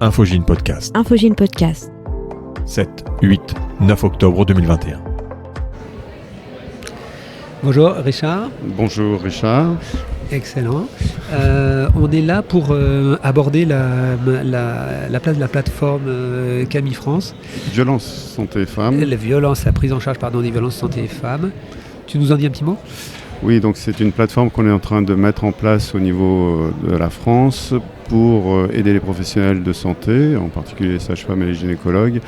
Infogine Podcast. Infogine Podcast. 7, 8, 9 octobre 2021. Bonjour Richard. Bonjour Richard. Excellent. On est là pour aborder la place de la plateforme Camille France. Violence santé femmes. La prise en charge des violences santé femmes. Tu nous en dis un petit mot ? Oui, donc c'est une plateforme qu'on est en train de mettre en place au niveau de la France pour aider les professionnels de santé, en particulier les sages-femmes et les gynécologues,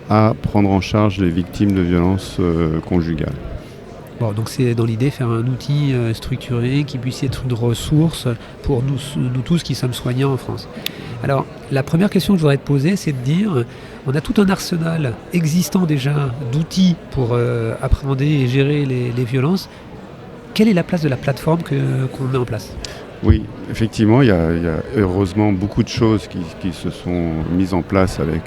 à prendre en charge les victimes de violences conjugales. Bon, donc c'est dans l'idée de faire un outil structuré qui puisse être une ressource pour nous tous qui sommes soignants en France. Alors, la première question que je voudrais te poser, c'est de dire, on a tout un arsenal existant déjà d'outils pour appréhender et gérer les violences. Quelle est la place de la plateforme qu'on met en place ? Oui, effectivement, il y a heureusement beaucoup de choses qui se sont mises en place avec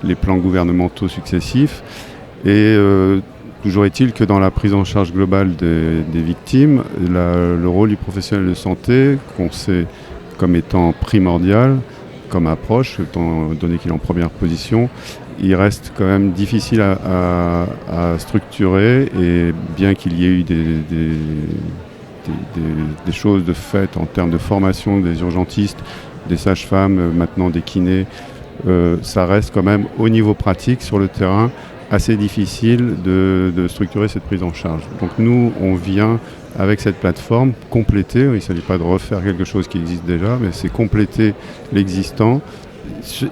les plans gouvernementaux successifs. Et toujours est-il que dans la prise en charge globale des victimes, le rôle du professionnel de santé, qu'on sait comme étant primordial, comme approche, étant donné qu'il est en première position, il reste quand même difficile à structurer, et bien qu'il y ait eu des choses de fait en termes de formation des urgentistes, des sages-femmes, maintenant des kinés, ça reste quand même au niveau pratique sur le terrain assez difficile de structurer cette prise en charge. Donc nous, on vient avec cette plateforme compléter, il ne s'agit pas de refaire quelque chose qui existe déjà, mais c'est compléter l'existant,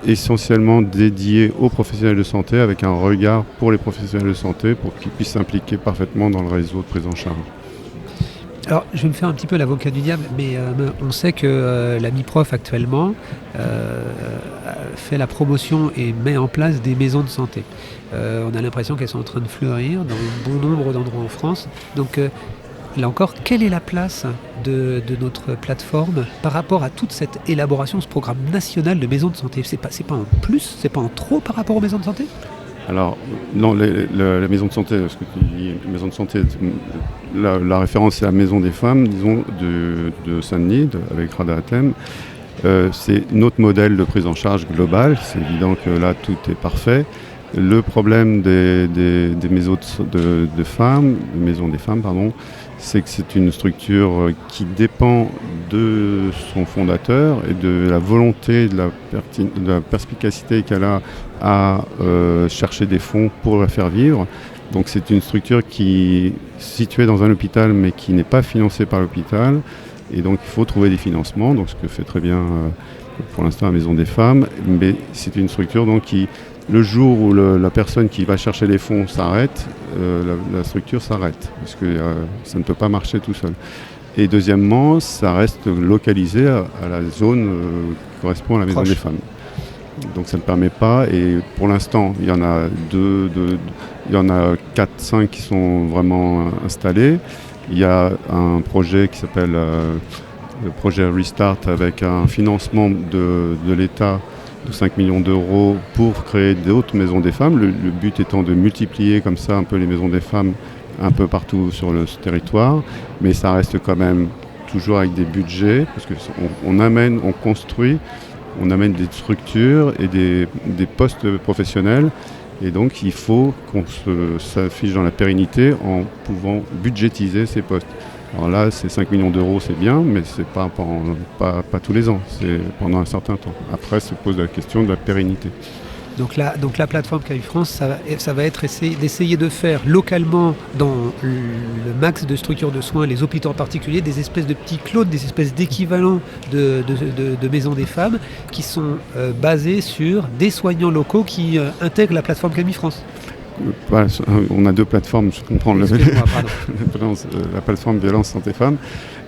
essentiellement dédié aux professionnels de santé, avec un regard pour les professionnels de santé pour qu'ils puissent s'impliquer parfaitement dans le réseau de prise en charge. Alors, je vais me faire un petit peu l'avocat du diable, mais on sait que la MIPROF actuellement fait la promotion et met en place des maisons de santé. On a l'impression qu'elles sont en train de fleurir dans un bon nombre d'endroits en France. Donc, là encore, quelle est la place de notre plateforme par rapport à toute cette élaboration, ce programme national de maisons de santé ? C'est pas en plus, c'est pas en trop par rapport aux maisons de santé ? Alors, non, la maison de santé, ce que tu dis, maison de santé, la référence c'est la maison des femmes, disons, de Saint-Denis, avec Rada Hatem. C'est notre modèle de prise en charge globale. C'est évident que là, tout est parfait. Le problème des maisons de femmes, maisons des femmes, pardon, c'est que c'est une structure qui dépend de son fondateur et de la volonté, de la perspicacité qu'elle a à chercher des fonds pour la faire vivre. Donc c'est une structure qui est située dans un hôpital mais qui n'est pas financée par l'hôpital. Et donc il faut trouver des financements, donc ce que fait très bien pour l'instant la Maison des Femmes. Mais c'est une structure donc qui, le jour où la personne qui va chercher les fonds s'arrête, la structure s'arrête, parce que ça ne peut pas marcher tout seul. Et deuxièmement, ça reste localisé à la zone qui correspond à la Maison des Femmes. Donc ça ne permet pas, et pour l'instant, il y en a il y en a 4-5 qui sont vraiment installés. Il y a un projet qui s'appelle le projet Restart, avec un financement de l'État de 5 millions d'euros pour créer d'autres maisons des femmes. Le but étant de multiplier comme ça un peu les maisons des femmes un peu partout sur le territoire, mais ça reste quand même toujours avec des budgets, parce qu'on construit, on amène des structures et des postes professionnels, et donc il faut qu'on s'affiche dans la pérennité en pouvant budgétiser ces postes. Alors là, ces 5 millions d'euros, c'est bien, mais c'est pas tous les ans, c'est pendant un certain temps. Après, se pose la question de la pérennité. Donc la plateforme Camille France, ça va être d'essayer de faire localement dans le max de structures de soins, les hôpitaux en particulier, des espèces de petits clones, des espèces d'équivalents de maisons des femmes qui sont basés sur des soignants locaux qui intègrent la plateforme Camille France. Voilà, on a deux plateformes, je comprends. La plateforme Violence Santé Femmes.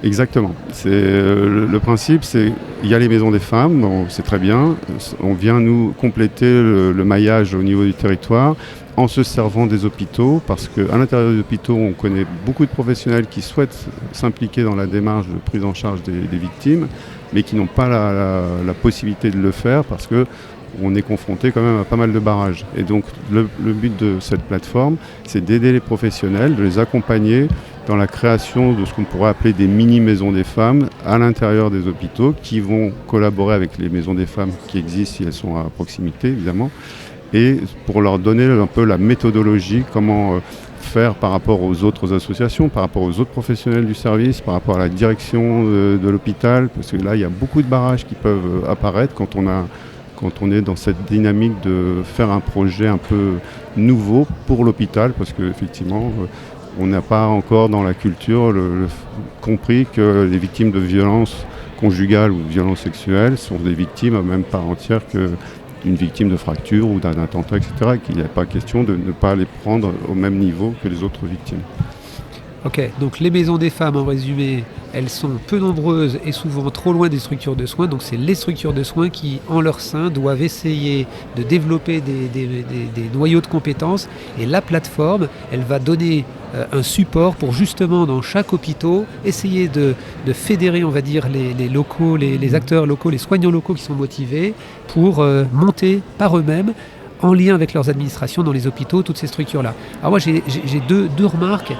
Exactement. Le principe, c'est il y a les maisons des femmes, bon, c'est très bien. On vient nous compléter le maillage au niveau du territoire en se servant des hôpitaux, parce qu'à l'intérieur des hôpitaux, on connaît beaucoup de professionnels qui souhaitent s'impliquer dans la démarche de prise en charge des victimes, mais qui n'ont pas la possibilité de le faire parce que on est confronté quand même à pas mal de barrages. Et donc le but de cette plateforme, c'est d'aider les professionnels, de les accompagner dans la création de ce qu'on pourrait appeler des mini-maisons des femmes à l'intérieur des hôpitaux qui vont collaborer avec les maisons des femmes qui existent si elles sont à proximité évidemment, et pour leur donner un peu la méthodologie, comment faire par rapport aux autres associations, par rapport aux autres professionnels du service, par rapport à la direction de l'hôpital, parce que là il y a beaucoup de barrages qui peuvent apparaître quand on est dans cette dynamique de faire un projet un peu nouveau pour l'hôpital, parce qu'effectivement, on n'a pas encore dans la culture compris que les victimes de violences conjugales ou de violences sexuelles sont des victimes à même part entière qu'une victime de fracture ou d'un attentat, etc. Et qu'il n'y a pas question de ne pas les prendre au même niveau que les autres victimes. Ok, donc les maisons des femmes, en résumé, elles sont peu nombreuses et souvent trop loin des structures de soins. Donc c'est les structures de soins qui, en leur sein, doivent essayer de développer des noyaux de compétences. Et la plateforme, elle va donner un support pour justement, dans chaque hôpital, essayer de fédérer, on va dire, les locaux, les acteurs locaux, les soignants locaux qui sont motivés pour monter par eux-mêmes, en lien avec leurs administrations dans les hôpitaux, toutes ces structures-là. Alors moi, j'ai deux remarques.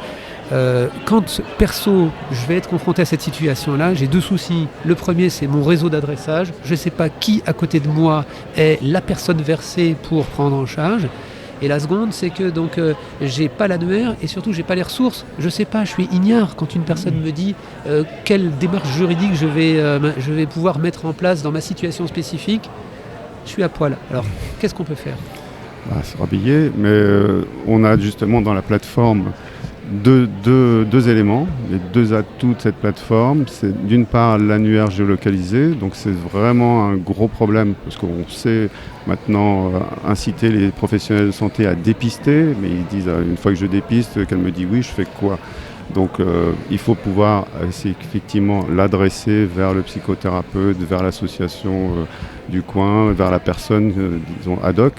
Quand perso je vais être confronté à cette situation-là, j'ai deux soucis. Le premier, c'est mon réseau d'adressage. Je ne sais pas qui à côté de moi est la personne versée pour prendre en charge. Et la seconde, c'est que donc j'ai pas l'annuaire et surtout j'ai pas les ressources. Je sais pas, je suis ignare quand une personne me dit quelle démarche juridique je vais pouvoir mettre en place dans ma situation spécifique. Je suis à poil. Alors, qu'est-ce qu'on peut faire ? Se rhabiller, mais on a justement dans la plateforme deux éléments, les deux atouts de cette plateforme. C'est d'une part l'annuaire géolocalisé, donc c'est vraiment un gros problème parce qu'on sait maintenant inciter les professionnels de santé à dépister, mais ils disent une fois que je dépiste, qu'elle me dit oui, je fais quoi ? Donc il faut pouvoir effectivement l'adresser vers le psychothérapeute, vers l'association du coin, vers la personne disons ad hoc.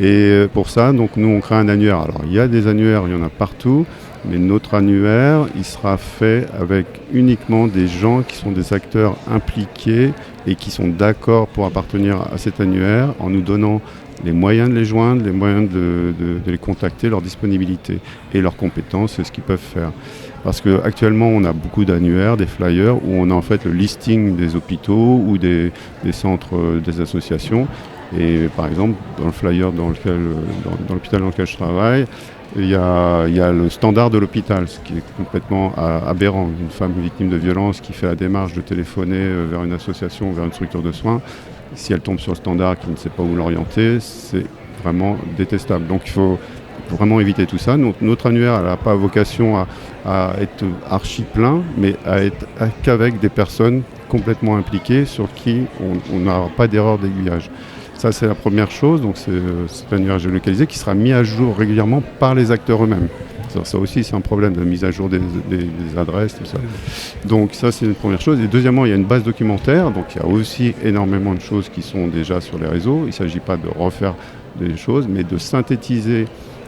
Et pour ça, donc nous on crée un annuaire. Alors il y a des annuaires, il y en a partout. Mais notre annuaire, il sera fait avec uniquement des gens qui sont des acteurs impliqués et qui sont d'accord pour appartenir à cet annuaire en nous donnant les moyens de les joindre, les moyens de les contacter, leur disponibilité et leurs compétences et ce qu'ils peuvent faire. Parce qu'actuellement, on a beaucoup d'annuaires, des flyers où on a en fait le listing des hôpitaux ou des centres, des associations. Et par exemple, dans le flyer dans l'hôpital dans lequel je travaille, il y a le standard de l'hôpital, ce qui est complètement aberrant. Une femme victime de violence qui fait la démarche de téléphoner vers une association, vers une structure de soins, si elle tombe sur le standard qui ne sait pas où l'orienter, c'est vraiment détestable. Donc il faut vraiment éviter tout ça. Notre annuaire n'a pas vocation à être archi plein, mais à être qu'avec des personnes complètement impliquées sur qui on n'aura pas d'erreur d'aiguillage. Ça, c'est la première chose. Donc, c'est l'annuaire géolocalisé qui sera mis à jour régulièrement par les acteurs eux-mêmes. Ça aussi, c'est un problème de mise à jour des adresses, tout ça. Donc, ça, c'est une première chose. Et deuxièmement, il y a une base documentaire. Donc, il y a aussi énormément de choses qui sont déjà sur les réseaux. Il ne s'agit pas de refaire des choses, mais de synthétiser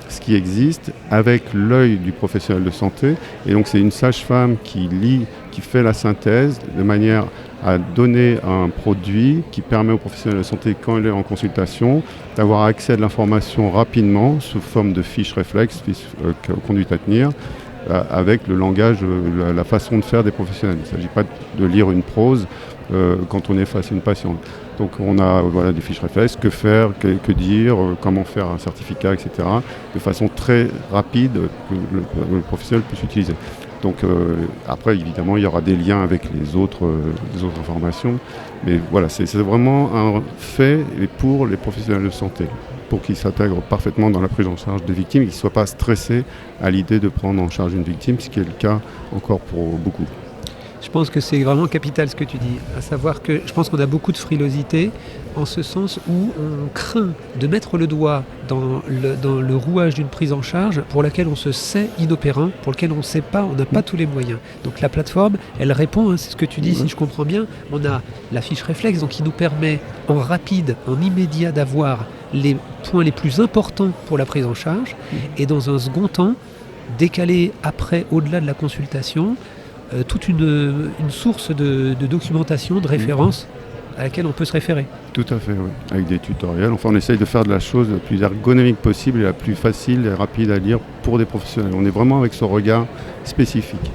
ce qui existe avec l'œil du professionnel de santé. Et donc, c'est une sage-femme qui lit, qui fait la synthèse de manière à donner un produit qui permet au professionnel de santé, quand il est en consultation, d'avoir accès à de l'information rapidement sous forme de fiches réflexes, fiches conduite à tenir, avec le langage, la façon de faire des professionnels. Il ne s'agit pas de lire une prose quand on est face à une patiente. Donc on a des fiches réflexes, que faire, que dire, comment faire un certificat, etc. de façon très rapide que le professionnel puisse utiliser. Donc après, évidemment, il y aura des liens avec les autres informations. Mais voilà, c'est vraiment un fait pour les professionnels de santé, pour qu'ils s'intègrent parfaitement dans la prise en charge des victimes et qu'ils ne soient pas stressés à l'idée de prendre en charge une victime, ce qui est le cas encore pour beaucoup. Je pense que c'est vraiment capital ce que tu dis, à savoir que je pense qu'on a beaucoup de frilosité en ce sens où on craint de mettre le doigt dans le rouage d'une prise en charge pour laquelle on se sait inopérant, pour lequel on ne sait pas, on n'a pas tous les moyens. Donc la plateforme, elle répond, c'est ce que tu dis, si je comprends bien, on a la fiche réflexe donc qui nous permet en rapide, en immédiat d'avoir les points les plus importants pour la prise en charge et dans un second temps, décaler après, au-delà de la consultation, toute une source de documentation, de référence à laquelle on peut se référer. Tout à fait, oui. Avec des tutoriels. Enfin, on essaye de faire de la chose la plus ergonomique possible et la plus facile et rapide à lire pour des professionnels. On est vraiment avec ce regard spécifique.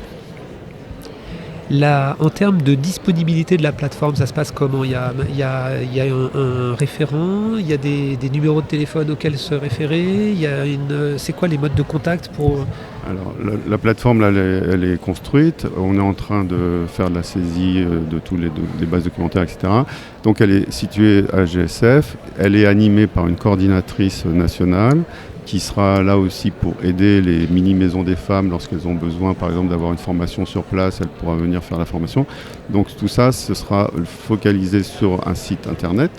Là, en termes de disponibilité de la plateforme, ça se passe comment? Il y a un référent, il y a des numéros de téléphone auxquels se référer, c'est quoi les modes de contact pour... Alors, la plateforme, là, elle est construite. On est en train de faire de la saisie de tous les bases documentaires, etc. Donc, elle est située à GSF. Elle est animée par une coordinatrice nationale qui sera là aussi pour aider les mini-maisons des femmes lorsqu'elles ont besoin, par exemple, d'avoir une formation sur place. Elle pourra venir faire la formation. Donc, tout ça, ce sera focalisé sur un site internet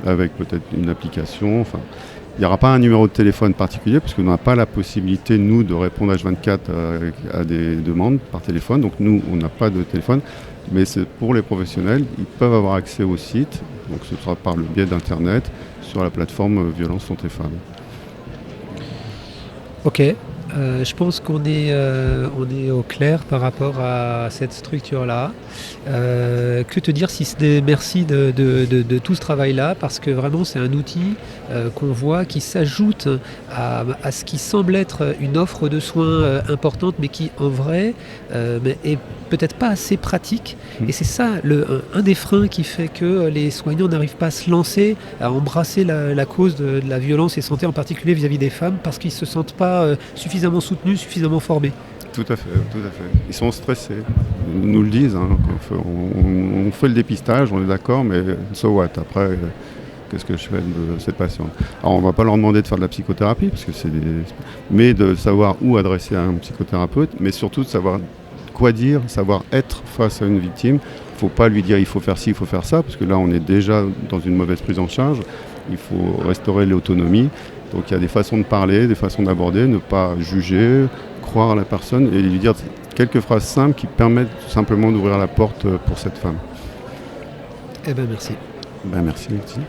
avec peut-être une application. Enfin, il n'y aura pas un numéro de téléphone particulier parce qu'on n'a pas la possibilité, nous, de répondre H24 à des demandes par téléphone. Donc nous, on n'a pas de téléphone, mais c'est pour les professionnels. Ils peuvent avoir accès au site, donc ce sera par le biais d'Internet, sur la plateforme Violence Santé Femmes. Ok, je pense qu'on est au clair par rapport à cette structure-là. Que te dire si ce n'est merci de tout ce travail-là, parce que vraiment c'est un outil qu'on voit qui s'ajoute à ce qui semble être une offre de soins importante, mais qui en vrai est peut-être pas assez pratique. Et c'est ça un des freins qui fait que les soignants n'arrivent pas à se lancer, à embrasser la cause de la violence et santé, en particulier vis-à-vis des femmes, parce qu'ils ne se sentent pas suffisamment soutenus, suffisamment formés. Tout à fait, tout à fait. Ils sont stressés. Ils nous le disent. Hein. On fait le dépistage, on est d'accord, mais so what? Après, qu'est-ce que je fais de cette patiente? Alors, on ne va pas leur demander de faire de la psychothérapie, parce que mais de savoir où adresser à un psychothérapeute, mais surtout de savoir quoi dire, savoir être face à une victime. Il ne faut pas lui dire il faut faire ci, il faut faire ça, parce que là, on est déjà dans une mauvaise prise en charge. Il faut restaurer l'autonomie. Donc, il y a des façons de parler, des façons d'aborder, ne pas juger, croire à la personne et lui dire quelques phrases simples qui permettent tout simplement d'ouvrir la porte pour cette femme. Eh bien, merci. Ben, merci, Lucie.